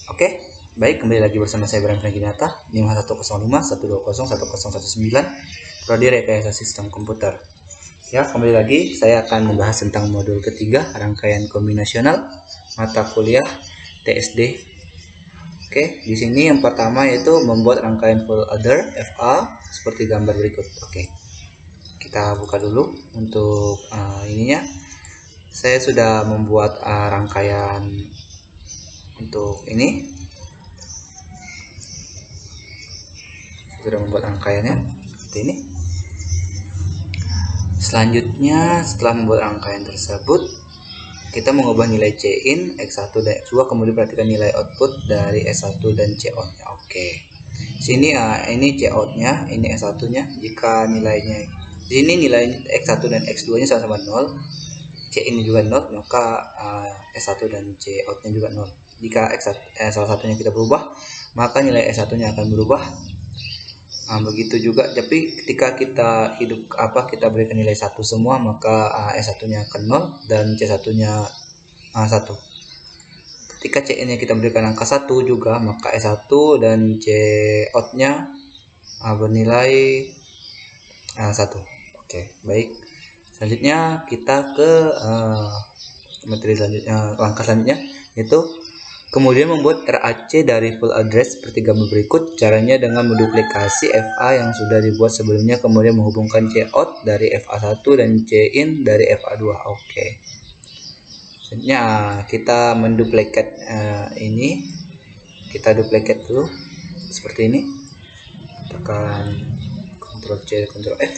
Oke, baik, kembali lagi bersama saya Bram Frankinata 5105 120 1019 Prodi Rekayasa Sistem Komputer. Ya, kembali lagi saya akan membahas tentang modul ketiga rangkaian kombinasional mata kuliah TSD. Oke, di sini yang pertama yaitu membuat rangkaian full adder FA seperti gambar berikut. Oke, kita buka dulu untuk ininya. Saya sudah membuat rangkaian untuk ini, sudah membuat rangkaiannya seperti ini. Selanjutnya, setelah membuat rangkaian tersebut, kita mengubah nilai C-in, X1 dan X2, kemudian perhatikan nilai output dari S1 dan C-out-nya. Oke. Sini ini C-out-nya, ini S1-nya. Jika nilainya di sini nilai X1 dan X2-nya sama-sama 0, C-in juga 0, maka S1 dan C-out-nya juga 0. Jika salah satunya kita berubah, maka nilai S1-nya akan berubah. Begitu juga, tapi ketika kita berikan nilai 1 semua, maka S1-nya akan 0 dan C1-nya 1. Ketika C-nya kita berikan angka 1 juga, maka S1 dan C-out-nya bernilai 1. Oke, baik. Selanjutnya kita ke langkah selanjutnya, yaitu kemudian membuat RAC dari full address seperti gambar berikut. Caranya dengan menduplikasi FA yang sudah dibuat sebelumnya, kemudian menghubungkan C-out dari FA1 dan C-in dari FA2. Oke. Selanjutnya kita menduplikat ini. Kita duplikat dulu seperti ini. Tekan Ctrl C, Ctrl F.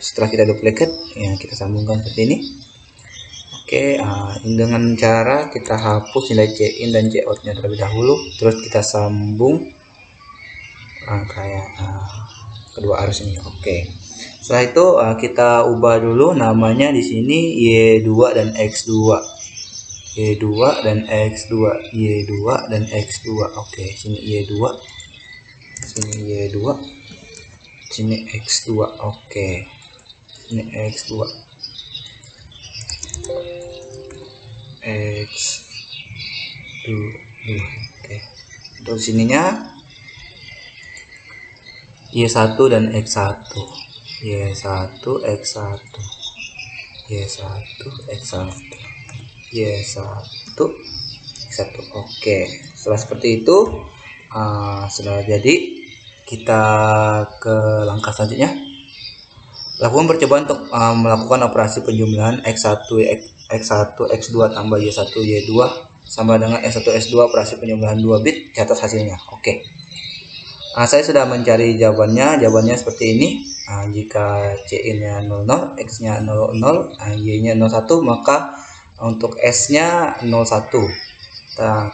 Setelah kita duplikat, ya kita sambungkan seperti ini. Oke, dengan cara kita hapus nilai C-in dan C-out-nya terlebih dahulu, terus kita sambung rangkaian kedua arus ini. Oke. Setelah itu kita ubah dulu namanya di sini Y2 dan X2. Y2 dan X2, Y2 dan X2. Oke, sini Y2. Sini Y2. Sini X2. Oke. Sini X2. X2. Oke. Untuk sininya Y1 dan X1. Y1 X1. Y1 X1. Y1 X1. Oke. Setelah seperti itu, sudah jadi, kita ke langkah selanjutnya. Lakukan percobaan untuk melakukan operasi penjumlahan X1 X2 tambah Y1 Y2 sama dengan S1 S2, operasi penjumlahan 2 bit, catat hasilnya. Oke. Saya sudah mencari jawabannya. Jawabannya seperti ini. Jika C-nya 00, X-nya 00, Y-nya 01, maka untuk S-nya 01.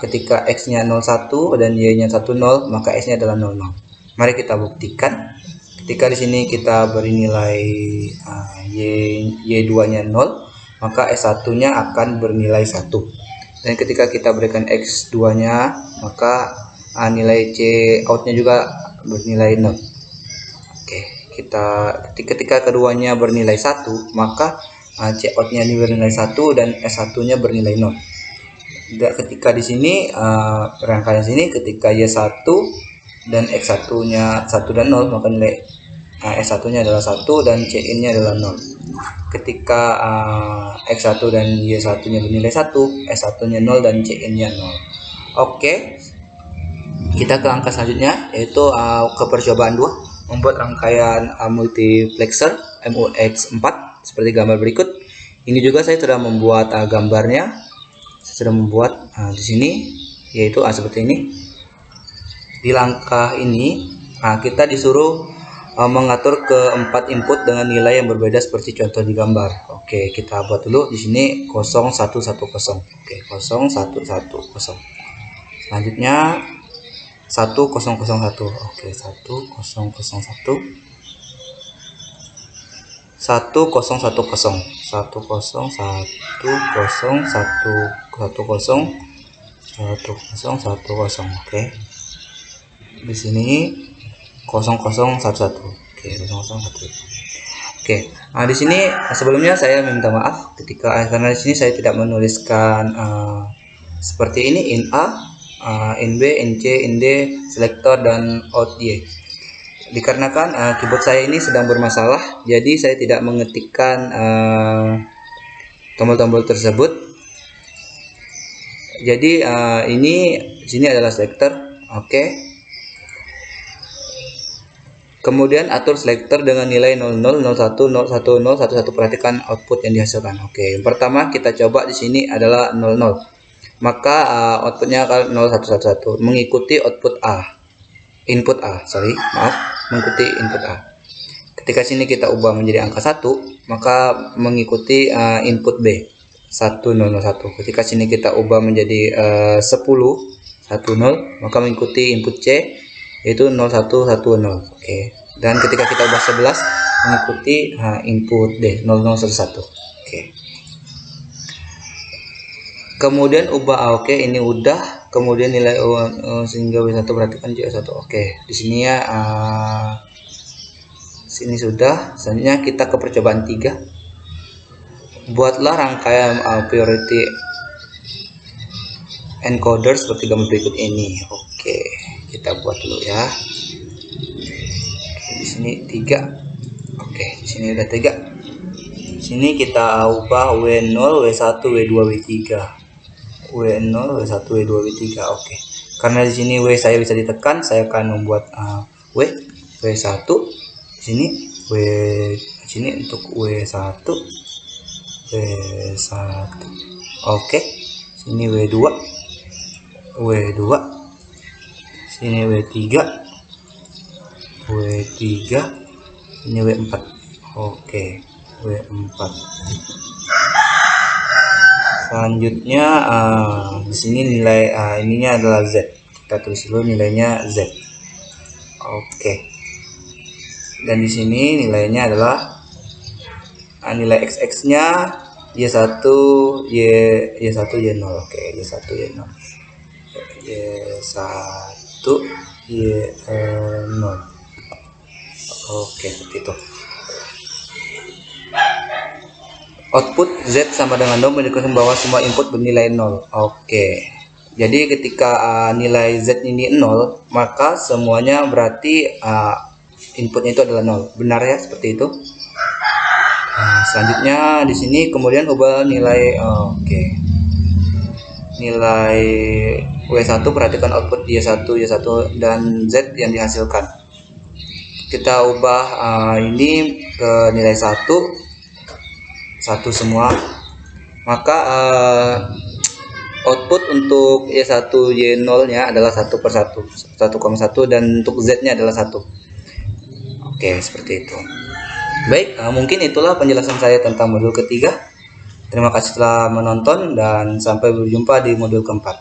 Ketika X-nya 01 dan Y-nya 10, maka S-nya adalah 00. Mari kita buktikan. Ketika di sini kita beri nilai Y2-nya 0, maka S1-nya akan bernilai 1. Dan ketika kita berikan X2-nya, maka nilai C-out-nya juga bernilai 0. Oke, ketika keduanya bernilai 1, maka C-out-nya bernilai 1 dan S1-nya bernilai 0. Ketika di sini rangkaian sini, ketika Y1 dan X1-nya 1 dan 0, maka nilai S1-nya adalah 1 dan C-in-nya adalah 0. Ketika X1 dan Y1-nya bernilai 1, S1-nya 0 dan C-in-nya 0. Oke. Kita ke langkah selanjutnya, yaitu ke percobaan 2, membuat rangkaian multiplexer MUX4 seperti gambar berikut. Ini juga saya sudah membuat gambarnya. Saya sudah membuat di sini, yaitu seperti ini. Di langkah ini kita disuruh mengatur ke 4 input dengan nilai yang berbeda seperti contoh di gambar. Oke, kita buat dulu di sini 0110. Oke, 0110. Selanjutnya 1001. Oke, 1001. 1010. Oke. Di sini 0011. Oke, 0011. Oke. Di sini sebelumnya saya minta maaf karena di sini saya tidak menuliskan seperti ini, in A, in B, in C, in D, selector, dan out Y. Dikarenakan keyboard saya ini sedang bermasalah, jadi saya tidak mengetikkan tombol-tombol tersebut. Jadi ini sini adalah selector, oke. Kemudian atur selector dengan nilai 00, 01, 01, 011. Perhatikan output yang dihasilkan. Oke, yang pertama kita coba di sini adalah 00. Maka outputnya akan 0111 mengikuti output A. Input A, mengikuti input A. Ketika sini kita ubah menjadi angka 1, maka mengikuti input B 1001. Ketika sini kita ubah menjadi 10 10, maka mengikuti input C yaitu 0110. Oke. Dan ketika kita ubah 11, mengikuti input D 0011. Oke. Kemudian ubah oke, ini udah. Kemudian nilai sehingga W1, perhatikan J1. Oke, di sini ya sini sudah. Selanjutnya kita ke percobaan 3. Buatlah rangkaian priority encoder seperti gambar berikut ini. Oke, kita buat dulu ya. Oke, di sini 3. Oke, di sini udah 3. Di sini kita ubah W0, W1, W2, W3. W0, W1, W2, W3. Oke. Karena di sini W saya bisa ditekan, saya akan membuat W1 di sini, di sini untuk W1, W1. Oke. Sini W2, W2. Sini W3, W3. Sini W4. Oke, W4. Selanjutnya di sini nilai ininya adalah Z. Kita tulis dulu nilainya Z. Oke. Dan di sini nilainya adalah nilai XX-nya Y1, Y1, Y0. Oke, Y1, Y0. Y1, Y0. Oke, seperti itu. Output Z sama dengan 0 menunjukkan bahwa semua input bernilai 0. Oke. Jadi ketika nilai Z ini 0, maka semuanya berarti inputnya itu adalah 0. Benar ya, seperti itu. Selanjutnya di sini kemudian ubah nilai nilai W1, perhatikan output Y1, Y1 dan Z yang dihasilkan. Kita ubah ini ke nilai 1 semua, maka output untuk Y1 Y0 nya adalah 1/1, 1,1, dan untuk Z nya adalah 1. Oke, seperti itu. Baik, mungkin itulah penjelasan saya tentang modul ketiga. Terima kasih telah menonton dan sampai berjumpa di modul keempat.